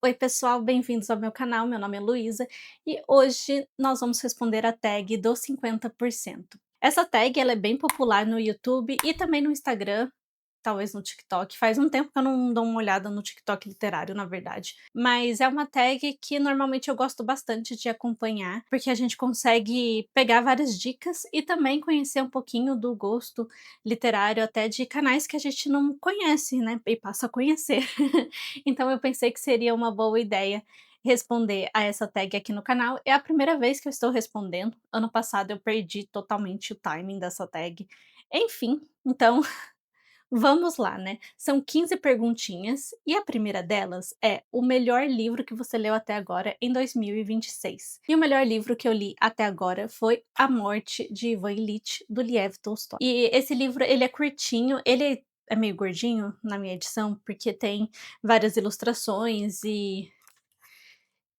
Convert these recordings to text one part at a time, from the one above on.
Oi pessoal, bem-vindos ao meu canal, meu nome é Luísa e hoje nós vamos responder a tag dos 50%. Essa tag ela é bem popular no YouTube e também no Instagram, talvez no TikTok. Faz um tempo que eu não dou uma olhada no TikTok literário, na verdade. Mas é uma tag que normalmente eu gosto bastante de acompanhar, porque a gente consegue pegar várias dicas e também conhecer um pouquinho do gosto literário, até de canais que a gente não conhece, né? E passa a conhecer. Então eu pensei que seria uma boa ideia responder a essa tag aqui no canal. É a primeira vez que eu estou respondendo. Ano passado eu perdi totalmente o timing dessa tag. Enfim, então vamos lá, né. São 15 perguntinhas e a primeira delas é: o melhor livro que você leu até agora em 2026. E o melhor livro que eu li até agora foi A Morte de Ivan Ilitch, do Liev Tolstói. E esse livro ele é curtinho, ele é meio gordinho na minha edição, porque tem várias ilustrações e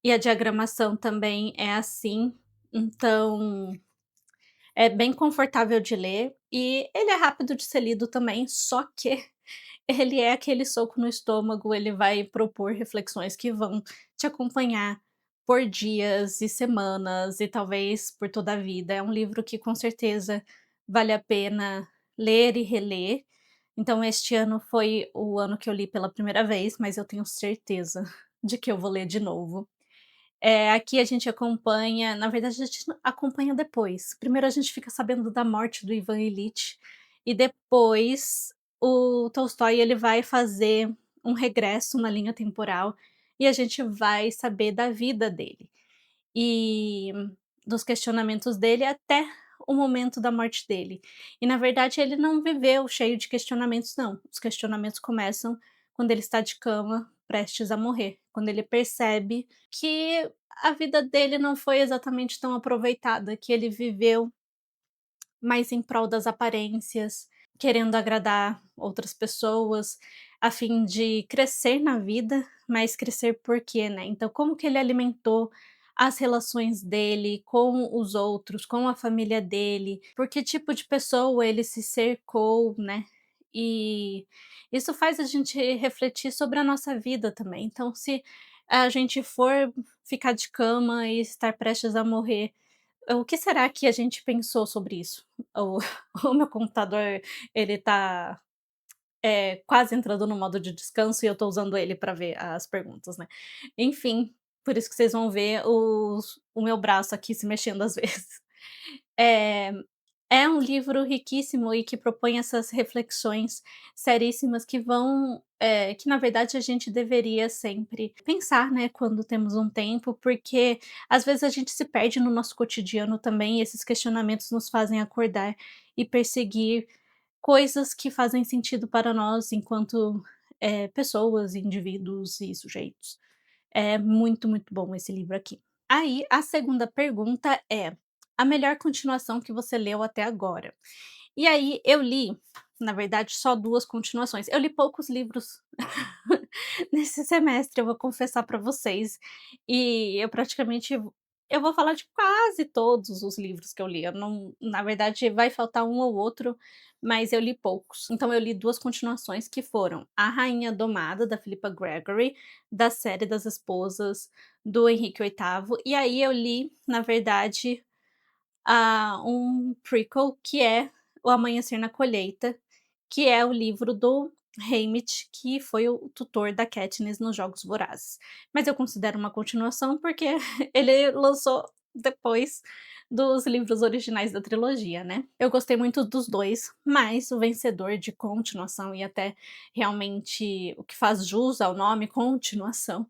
a diagramação também é assim, então é bem confortável de ler e ele é rápido de ser lido também, só que ele é aquele soco no estômago, ele vai propor reflexões que vão te acompanhar por dias e semanas e talvez por toda a vida. É um livro que com certeza vale a pena ler e reler. Então este ano foi o ano que eu li pela primeira vez, mas eu tenho certeza de que eu vou ler de novo. Aqui a gente acompanha, na verdade a gente acompanha depois. Primeiro a gente fica sabendo da morte do Ivan Ilitch e depois o Tolstói ele vai fazer um regresso na linha temporal e a gente vai saber da vida dele e dos questionamentos dele até o momento da morte dele. E na verdade ele não viveu cheio de questionamentos não, os questionamentos começam quando ele está de cama, prestes a morrer, quando ele percebe que a vida dele não foi exatamente tão aproveitada, que ele viveu mais em prol das aparências, querendo agradar outras pessoas, a fim de crescer na vida, mas crescer por quê, né? Então, como que ele alimentou as relações dele com os outros, com a família dele, por que tipo de pessoa ele se cercou, né? E isso faz a gente refletir sobre a nossa vida também. Então, se a gente for ficar de cama e estar prestes a morrer, o que será que a gente pensou sobre isso? O o meu computador, ele tá, quase entrando no modo de descanso e eu tô usando ele pra ver as perguntas, né. Enfim, por isso que vocês vão ver o meu braço aqui se mexendo às vezes. Eh é um livro riquíssimo e que propõe essas reflexões seríssimas que vão que na verdade a gente deveria sempre pensar, né, quando temos um tempo, porque às vezes a gente se perde no nosso cotidiano também e esses questionamentos nos fazem acordar e perseguir coisas que fazem sentido para nós enquanto, pessoas, indivíduos e sujeitos. É muito, muito bom esse livro aqui. Aí, a segunda pergunta é: a melhor continuação que você leu até agora? E aí, eu li, na verdade, só 2 continuações. Eu li poucos livros nesse semestre, eu vou confessar pra vocês, e eu praticamente eu vou falar de quase todos os livros que eu li, eu não na verdade vai faltar um ou outro, mas eu li poucos. Então eu li 2 continuações que foram A Rainha Domada, da Philippa Gregory, da série das esposas do Henrique VIII, e aí eu li, na verdade, um prequel que é O Amanhecer na Colheita, que é o livro do Haymitch, que foi o tutor da Katniss nos Jogos Vorazes. Mas eu considero uma continuação, porque ele lançou depois dos livros originais da trilogia, né. Eu gostei muito dos 2, mas o vencedor de continuação e até realmente o que faz jus ao nome continuação,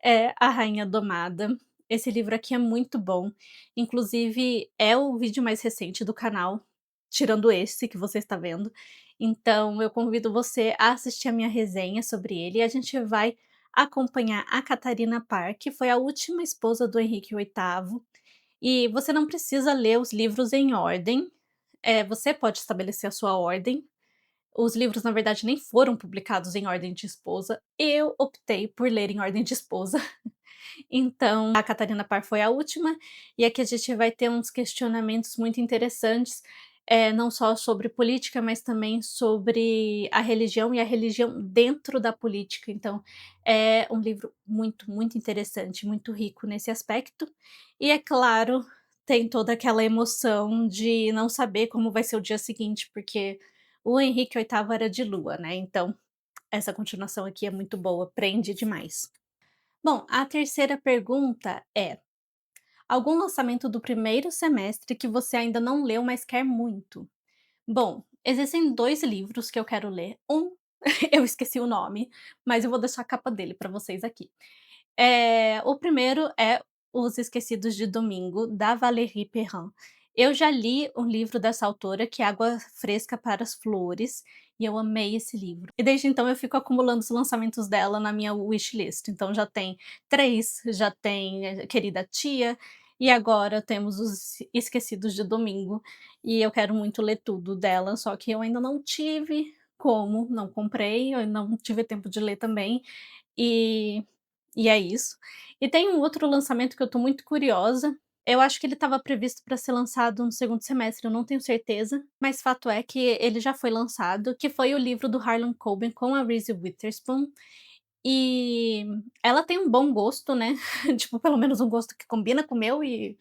é A Rainha Domada. Esse livro aqui é muito bom, inclusive é o vídeo mais recente do canal, tirando esse que você está vendo, então eu convido você a assistir a minha resenha sobre ele e a gente vai acompanhar a Catarina Parr, que foi a última esposa do Henrique VIII, e você não precisa ler os livros em ordem, você pode estabelecer a sua ordem. Os livros, na verdade, nem foram publicados em ordem de esposa, eu optei por ler em ordem de esposa. Então, a Catarina Parr foi a última, e aqui a gente vai ter uns questionamentos muito interessantes. não só sobre política, mas também sobre a religião e a religião dentro da política. Então, é um livro muito, muito interessante, muito rico nesse aspecto. E é claro, tem toda aquela emoção de não saber como vai ser o dia seguinte, porque o Henrique VIII era de lua, né, então essa continuação aqui é muito boa, prende demais. Bom, a terceira pergunta é: algum lançamento do primeiro semestre que você ainda não leu, mas quer muito? Bom, existem 2 livros que eu quero ler. Um, eu esqueci o nome, mas eu vou deixar a capa dele para vocês aqui. O primeiro é Os Esquecidos de Domingo, da Valérie Perrin. Eu já li um livro dessa autora, que é Água Fresca para as Flores, e eu amei esse livro. E desde então eu fico acumulando os lançamentos dela na minha wishlist. Então já tem 3, já tem Querida Tia, e agora temos Os Esquecidos de Domingo, e eu quero muito ler tudo dela, só que eu ainda não tive como, não comprei, eu não tive tempo de ler também, e é isso. E tem um outro lançamento que eu tô muito curiosa, eu acho que ele estava previsto para ser lançado no segundo semestre, eu não tenho certeza, mas fato é que ele já foi lançado, que foi o livro do Harlan Coben com a Reese Witherspoon, e ela tem um bom gosto, né, tipo, pelo menos um gosto que combina com o meu, e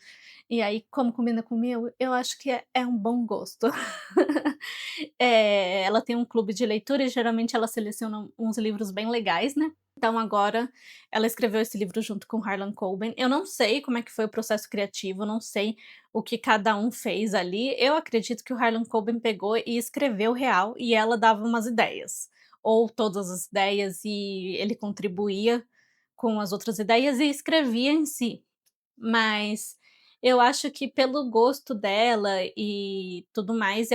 aí como combina com o meu, eu acho que é um bom gosto. Ela tem um clube de leitura e geralmente ela seleciona uns livros bem legais, né, então agora ela escreveu esse livro junto com Harlan Coben. Eu não sei como é que foi o processo criativo, não sei o que cada um fez ali. Eu acredito que o Harlan Coben pegou e escreveu real e ela dava umas ideias, ou todas as ideias e ele contribuía com as outras ideias e escrevia em si. Mas eu acho que pelo gosto dela e tudo mais,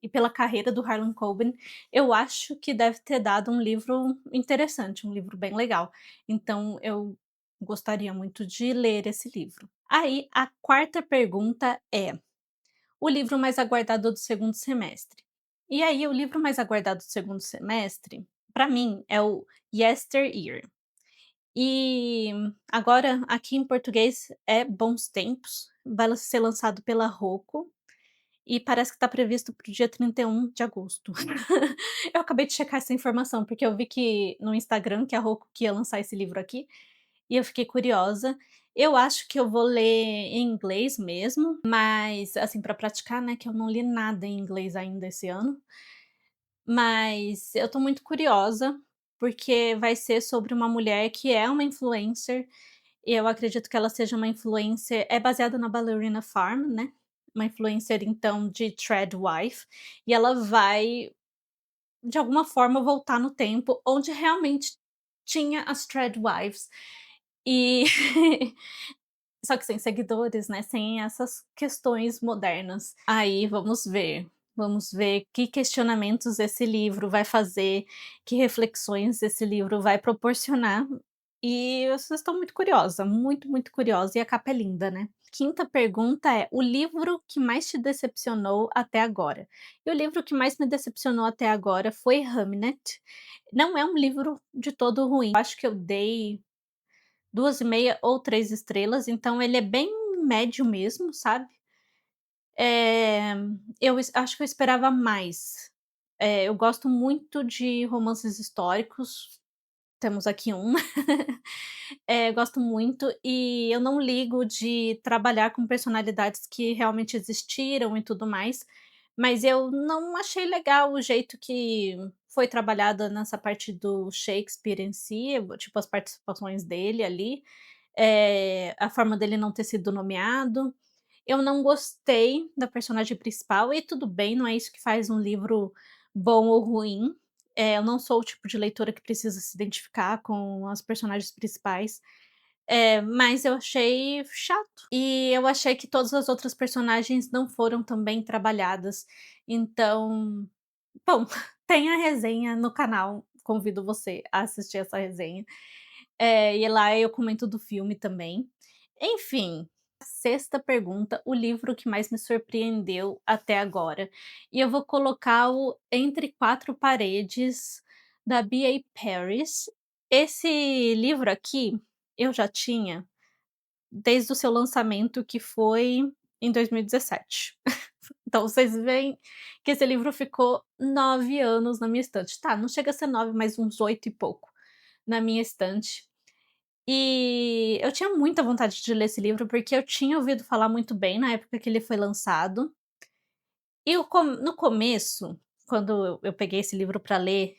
e pela carreira do Harlan Coben, eu acho que deve ter dado um livro interessante, um livro bem legal. Então eu gostaria muito de ler esse livro. Aí a quarta pergunta é: o livro mais aguardado do segundo semestre? E aí o livro mais aguardado do segundo semestre, para mim, é o Yesteryear. E agora, aqui em português, é Bons Tempos, vai ser lançado pela Rocco e parece que está previsto para o dia 31 de agosto. Eu acabei de checar essa informação, porque eu vi que no Instagram que a Rocco que ia lançar esse livro aqui, e eu fiquei curiosa. Eu acho que eu vou ler em inglês mesmo, mas, assim, para praticar, né, que eu não li nada em inglês ainda esse ano. Mas eu tô muito curiosa, porque vai ser sobre uma mulher que é uma influencer, e eu acredito que ela seja uma influencer baseada na Ballerina Farm, né, uma influencer então de Threadwife, e ela vai, de alguma forma, voltar no tempo onde realmente tinha as Threadwives, e só que sem seguidores, né, sem essas questões modernas. Aí vamos ver que questionamentos esse livro vai fazer, que reflexões esse livro vai proporcionar, e eu só estou muito curiosa, muito, muito curiosa, e a capa é linda, né. Quinta pergunta é: o livro que mais te decepcionou até agora? E o livro que mais me decepcionou até agora foi Hamnet. Não é um livro de todo ruim, eu acho que eu dei 2,5 ou 3 estrelas, então ele é bem médio mesmo, sabe. Eh, acho que eu esperava mais. Eu gosto muito de romances históricos, temos aqui um. Gosto muito e eu não ligo de trabalhar com personalidades que realmente existiram e tudo mais, mas eu não achei legal o jeito que foi trabalhada nessa parte do Shakespeare em si, tipo as participações dele ali, a forma dele não ter sido nomeado. Eu não gostei da personagem principal e tudo bem, não é isso que faz um livro bom ou ruim. Eu não sou o tipo de leitora que precisa se identificar com as personagens principais, mas eu achei chato. E eu achei que todas as outras personagens não foram tão bem trabalhadas. Então, bom, tem a resenha no canal, convido você a assistir essa resenha. E lá eu comento do filme também. Enfim, a sexta pergunta, o livro que mais me surpreendeu até agora. E eu vou colocar o Entre Quatro Paredes, da B.A. Paris. Esse livro aqui, eu já tinha desde o seu lançamento, que foi em 2017. Então vocês veem que esse livro ficou 9 anos na minha estante. Tá, não chega a ser 9, mas uns 8 e pouco na minha estante. E eu tinha muita vontade de ler esse livro, porque eu tinha ouvido falar muito bem na época que ele foi lançado. E no começo, quando eu peguei esse livro para ler,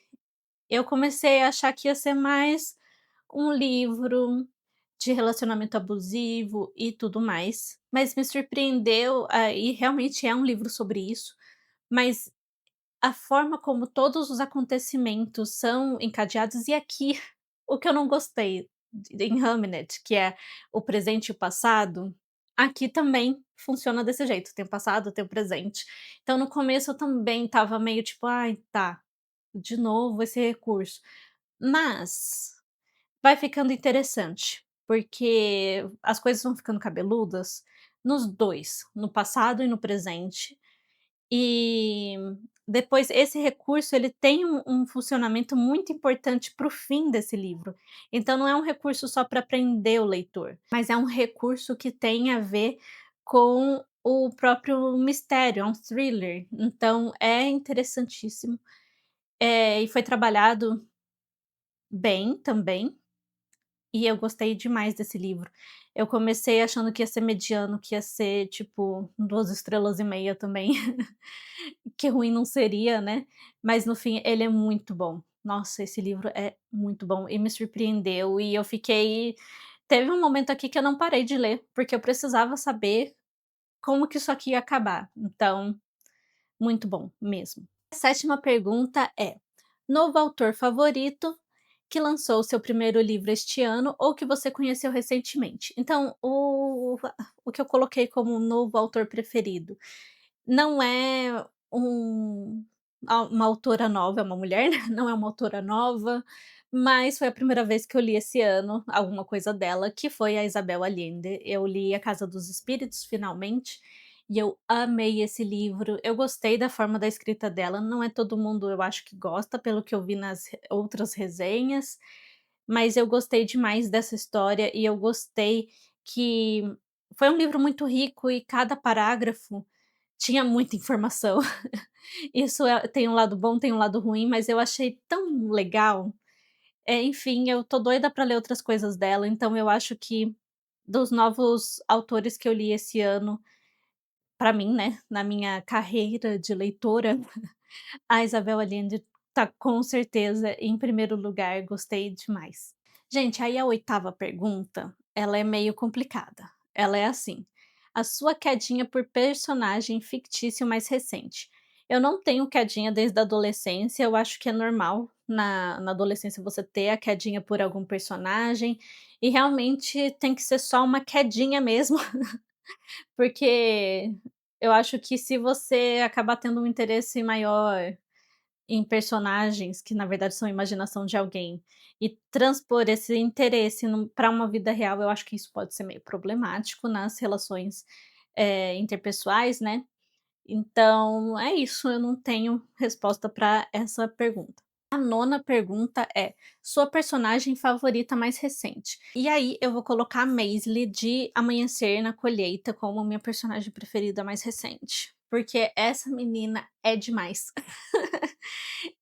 eu comecei a achar que ia ser mais um livro de relacionamento abusivo e tudo mais, mas me surpreendeu, e realmente é um livro sobre isso, mas a forma como todos os acontecimentos são encadeados e aqui, o que eu não gostei em Hamnet, que é o presente e o passado, aqui também funciona desse jeito, tem o passado, tem o presente. Então no começo eu também estava meio tipo: "Ai, tá, de novo esse recurso", mas vai ficando interessante, porque as coisas vão ficando cabeludas nos 2, no passado e no presente, e depois esse recurso ele tem um funcionamento muito importante para o fim desse livro. Então não é um recurso só para prender o leitor, mas é um recurso que tem a ver com o próprio mistério, é um thriller, então é interessantíssimo. E foi trabalhado bem também, e eu gostei demais desse livro. Eu comecei achando que ia ser mediano, que ia ser tipo 2 estrelas e meia também, que ruim não seria, né, mas no fim ele é muito bom. Nossa, esse livro é muito bom e me surpreendeu e eu fiquei teve um momento aqui que eu não parei de ler, porque eu precisava saber como que isso aqui ia acabar. Então, muito bom mesmo. A sétima pergunta é: novo autor favorito que lançou o seu primeiro livro este ano ou que você conheceu recentemente? Então, o que eu coloquei como novo autor preferido não é uma autora nova, é uma mulher, né, não é uma autora nova, mas foi a primeira vez que eu li esse ano alguma coisa dela, que foi a Isabel Allende. Eu li A Casa dos Espíritos, finalmente, e eu amei esse livro. Eu gostei da forma da escrita dela, não é todo mundo, eu acho, que gosta, pelo que eu vi nas outras resenhas, mas eu gostei demais dessa história e eu gostei que foi um livro muito rico e cada parágrafo tinha muita informação. Isso tem um lado bom, tem um lado ruim, mas eu achei tão legal. Enfim, eu tô doida pra ler outras coisas dela, então eu acho que dos novos autores que eu li esse ano, pra mim, né, na minha carreira de leitora, a Isabel Allende tá com certeza em primeiro lugar, gostei demais. Gente, aí a oitava pergunta, ela é meio complicada. Ela é assim: a sua quedinha por personagem fictício mais recente. Eu não tenho quedinha desde a adolescência, eu acho que é normal na adolescência você ter a quedinha por algum personagem, e realmente tem que ser só uma quedinha mesmo, porque eu acho que se você acabar tendo um interesse maior em personagens que na verdade são imaginação de alguém, e transpor esse interesse para uma vida real, eu acho que isso pode ser meio problemático nas relações, interpessoais, né. Então é isso, eu não tenho resposta para essa pergunta. A nona pergunta é: sua personagem favorita mais recente? E aí eu vou colocar a Maisie de Amanhecer na Colheita como minha personagem preferida mais recente, porque essa menina é demais.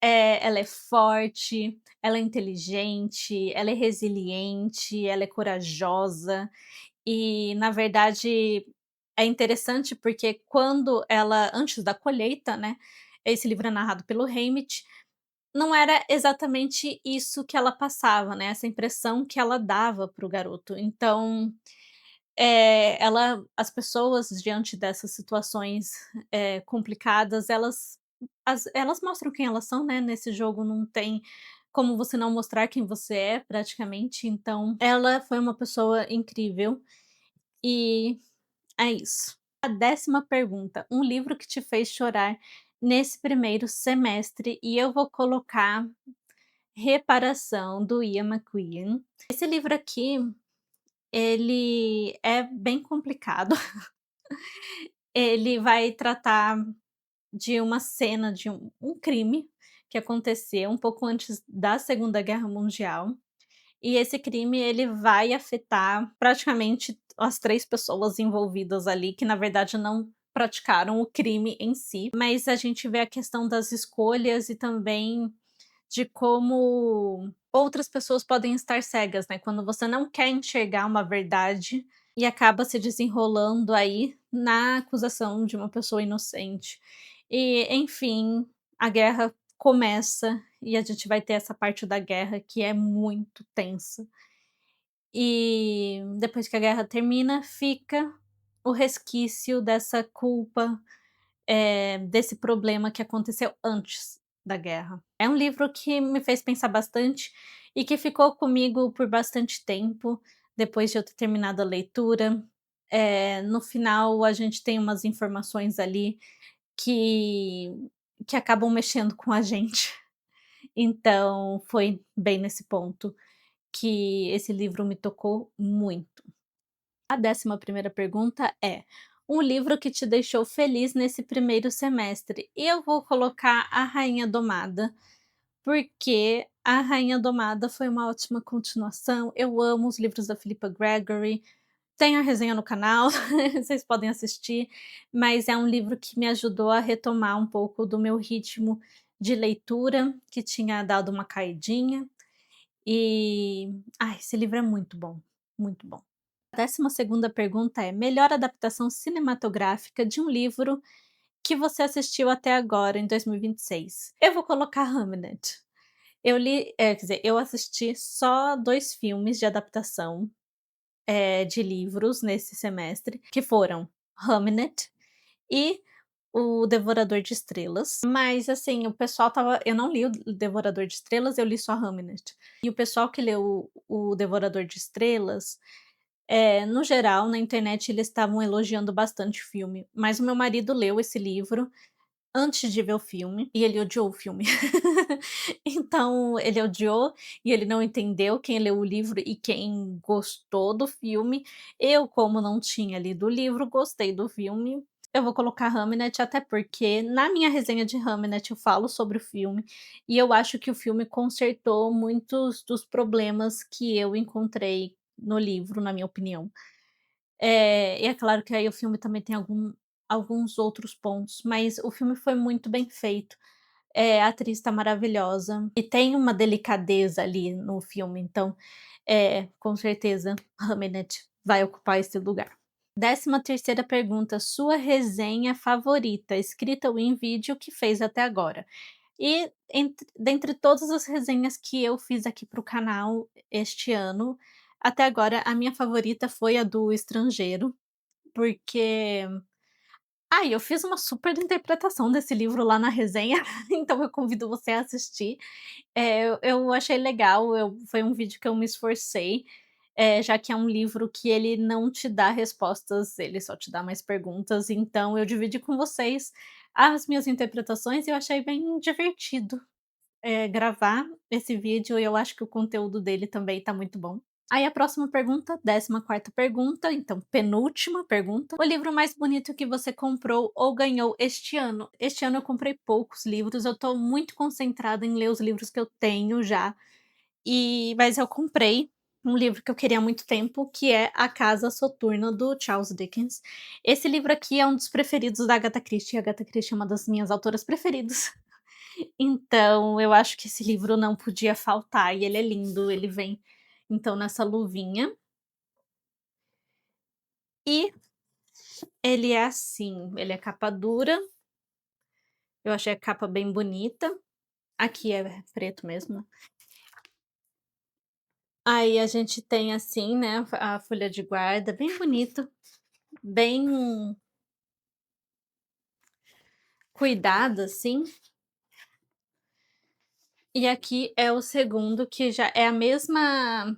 Ela é forte, ela é inteligente, ela é resiliente, ela é corajosa e, na verdade, é interessante porque quando ela antes da colheita, né, esse livro é narrado pelo Haymitch, não era exatamente isso que ela passava, né, essa impressão que ela dava para o garoto. Então, ela as pessoas diante dessas situações, complicadas, elas mostram quem elas são, né, nesse jogo não tem como você não mostrar quem você é, praticamente, então ela foi uma pessoa incrível, e é isso. A décima pergunta: um livro que te fez chorar nesse primeiro semestre, e eu vou colocar Reparação, do Ian McEwan. Esse livro aqui, ele é bem complicado. Ele vai tratar de uma cena de um crime que aconteceu um pouco antes da Segunda Guerra Mundial, e esse crime ele vai afetar praticamente as 3 pessoas envolvidas ali, que na verdade não praticaram o crime em si, mas a gente vê a questão das escolhas e também de como outras pessoas podem estar cegas, né, quando você não quer enxergar uma verdade e acaba se desenrolando aí na acusação de uma pessoa inocente. E, enfim, a guerra começa e a gente vai ter essa parte da guerra que é muito tensa. E depois que a guerra termina, fica o resquício dessa culpa, desse problema que aconteceu antes da guerra. É um livro que me fez pensar bastante e que ficou comigo por bastante tempo, depois de eu ter terminado a leitura. No final a gente tem umas informações ali que que acabam mexendo com a gente. Então foi bem nesse ponto que esse livro me tocou muito. A 11ª pergunta é: um livro que te deixou feliz nesse primeiro semestre? E eu vou colocar A Rainha Domada, porque A Rainha Domada foi uma ótima continuação. Eu amo os livros da Philippa Gregory. Tem a resenha no canal, vocês podem assistir, mas é um livro que me ajudou a retomar um pouco do meu ritmo de leitura, que tinha dado uma caidinha. E, esse livro é muito bom, muito bom. A 12ª pergunta é: melhor adaptação cinematográfica de um livro que você assistiu até agora, em 2026? Eu vou colocar Hamnet. Quer dizer, eu assisti só 2 filmes de adaptação, de livros nesse semestre, que foram Hamnet e O Devorador de Estrelas. Mas, assim, o pessoal estava eu não li o Devorador de Estrelas, eu li só Hamnet. E o pessoal que leu o Devorador de Estrelas, no geral, na internet eles estavam elogiando bastante o filme, mas o meu marido leu esse livro antes de ver o filme e ele odiou o filme. Então, ele odiou e ele não entendeu quem leu o livro e quem gostou do filme. Eu, como não tinha lido o livro, gostei do filme. Eu vou colocar Hamnet, até porque na minha resenha de Hamnet eu falo sobre o filme, e eu acho que o filme consertou muitos dos problemas que eu encontrei no livro, na minha opinião. E é claro que aí o filme também tem alguns outros pontos, mas o filme foi muito bem feito. A atriz tá maravilhosa e tem uma delicadeza ali no filme, então, com certeza Hamnet vai ocupar esse lugar. 13ª pergunta: sua resenha favorita, escrita ou em vídeo, que fez até agora? E dentre todas as resenhas que eu fiz aqui para o canal este ano, até agora a minha favorita foi a do Estrangeiro, porque, eu fiz uma super interpretação desse livro lá na resenha, então eu convido você a assistir. Eu achei legal, foi um vídeo que eu me esforcei, já que é um livro que ele não te dá respostas, ele só te dá mais perguntas, então eu dividi com vocês as minhas interpretações e eu achei bem divertido, gravar esse vídeo e eu acho que o conteúdo dele também tá muito bom. Aí a próxima pergunta, 14ª pergunta, então penúltima pergunta: o livro mais bonito que você comprou ou ganhou este ano? Este ano eu comprei poucos livros, eu tô muito concentrada em ler os livros que eu tenho já, mas eu comprei um livro que eu queria há muito tempo, que é A Casa Soturna, do Charles Dickens. Esse livro aqui é um dos preferidos da Agatha Christie, a Agatha Christie é uma das minhas autoras preferidas. Então, eu acho que esse livro não podia faltar e ele é lindo, ele vem, então, nessa luvinha. E ele é assim, ele é capa dura, eu achei a capa bem bonita. Aqui é preto mesmo. Aí a gente tem assim, né, a folha de guarda, bem bonito, bem cuidado, assim. E aqui é o segundo, que já é a mesma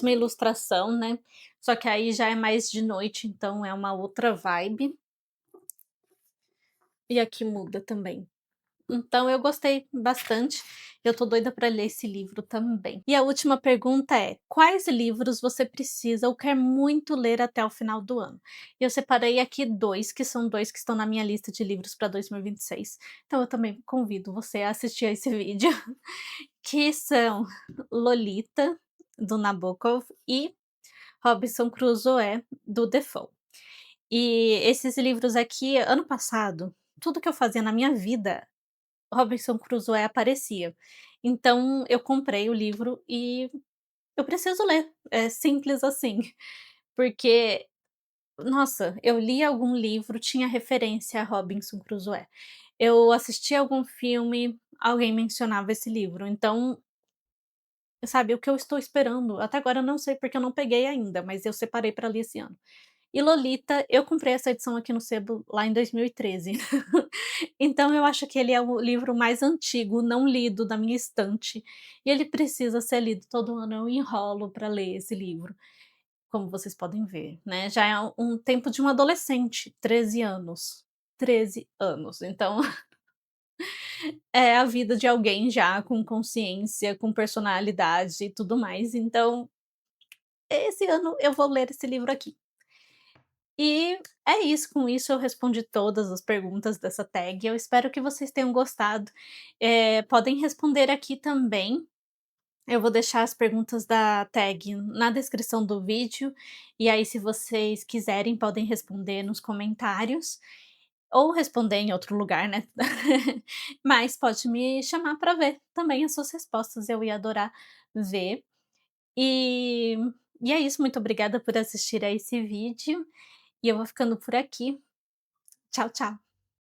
ilustração, né, só que aí já é mais de noite, então é uma outra vibe. E aqui muda também. Então eu gostei bastante, eu tô doida para ler esse livro também. E a última pergunta é: quais livros você precisa ou quer muito ler até o final do ano? Eu separei aqui 2, que são 2 que estão na minha lista de livros para 2026, então eu também convido você a assistir a esse vídeo, que são Lolita, do Nabokov, e Robinson Crusoe, do Defoe. E esses livros aqui, ano passado, tudo que eu fazia na minha vida, Robinson Crusoe aparecia. Então eu comprei o livro e eu preciso ler, é simples assim. Porque, nossa, eu li algum livro, tinha referência a Robinson Crusoe. Eu assisti algum filme, alguém mencionava esse livro, então, sabe, o que eu estou esperando, até agora eu não sei porque eu não peguei ainda, mas eu separei para ler esse ano. E Lolita, eu comprei essa edição aqui no sebo lá em 2013. Então eu acho que ele é o livro mais antigo, não lido da minha estante, e ele precisa ser lido, todo ano eu enrolo para ler esse livro, como vocês podem ver, né, já é um tempo de um adolescente, 13 anos, 13 anos, então é a vida de alguém já com consciência, com personalidade e tudo mais, então esse ano eu vou ler esse livro aqui. E é isso, com isso eu respondi todas as perguntas dessa tag, eu espero que vocês tenham gostado. Podem responder aqui também, eu vou deixar as perguntas da tag na descrição do vídeo, e aí se vocês quiserem podem responder nos comentários, ou responder em outro lugar, né. Mas pode me chamar para ver também as suas respostas, eu ia adorar ver. E e é isso, muito obrigada por assistir a esse vídeo, e eu vou ficando por aqui. Tchau, tchau.